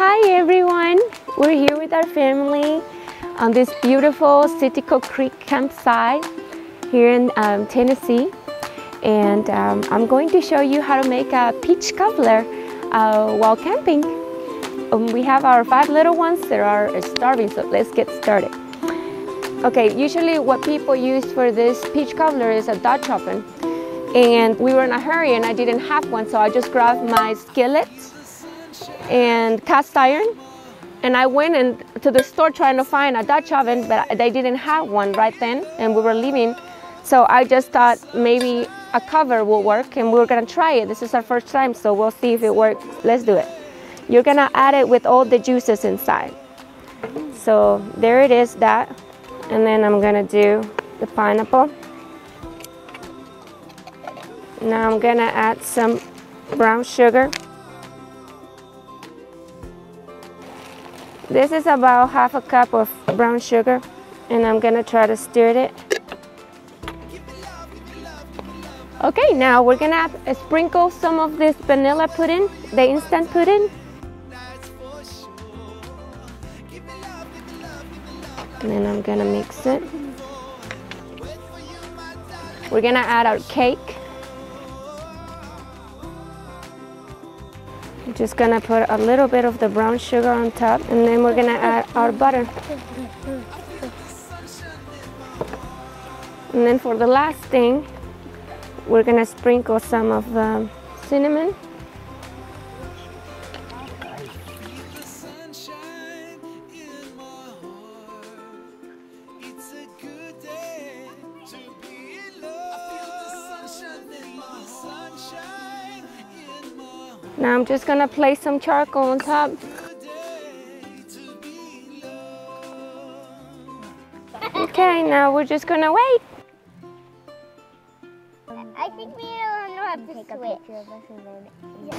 Hi everyone, we're here with our family on this beautiful Citico Creek campsite here in Tennessee, and I'm going to show you how to make a peach cobbler while camping. We have our 5 little ones that are starving, so let's get started. Okay, usually what people use for this peach cobbler is a Dutch oven, and we were in a hurry and I didn't have one, so I just grabbed my skillet and cast iron, and I went to the store trying to find a Dutch oven, but they didn't have one right then and we were leaving, so I just thought maybe a cover will work and we were gonna try it. This is our first time, so we'll see if it works. Let's do it. You're gonna add it with all the juices inside. So there it is, that, and then I'm gonna do the pineapple. Now I'm gonna add some brown sugar. This is about half a cup of brown sugar, and I'm gonna try to stir it. Okay, now we're gonna sprinkle some of this vanilla pudding, the instant pudding. And then I'm gonna mix it. We're gonna add our cake. I'm just gonna put a little bit of the brown sugar on top, and then we're gonna add our butter. And then for the last thing, we're gonna sprinkle some of the cinnamon. Now I'm just gonna place some charcoal on top. Okay, now we're just gonna wait. I think we don't know how to take a picture of us and then, yeah.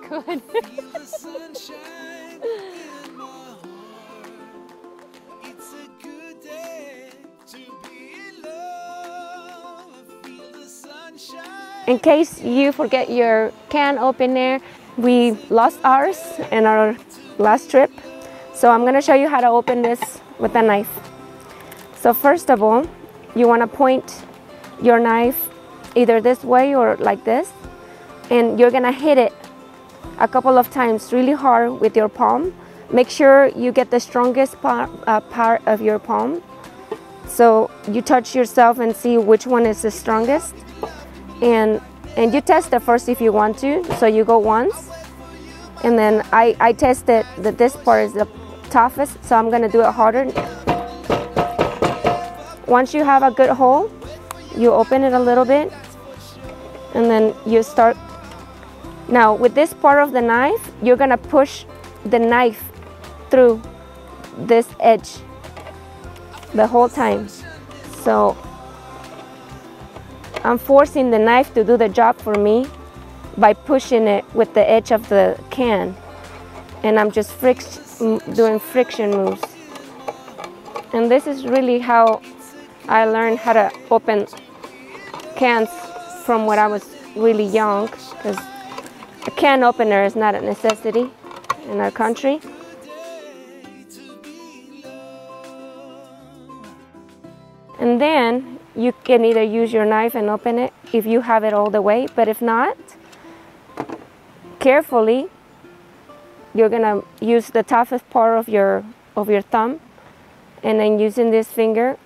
Good. In case you forget your can opener, we lost ours in our last trip. So I'm going to show you how to open this with a knife. So first of all, you want to point your knife either this way or like this, and you're going to hit it a couple of times really hard with your palm. Make sure you get the strongest part of your palm. So you touch yourself and see which one is the strongest. And you test it first if you want to. So you go once. And then I tested that this part is the toughest, so I'm gonna do it harder. Once you have a good hole, you open it a little bit. And then you start. Now with this part of the knife, you're gonna push the knife through this edge the whole time. So I'm forcing the knife to do the job for me by pushing it with the edge of the can, and I'm just doing friction moves. And this is really how I learned how to open cans from when I was really young, because a can opener is not a necessity in our country. And then you can either use your knife and open it if you have it all the way, but if not, carefully, you're gonna use the toughest part of your thumb, and then using this finger,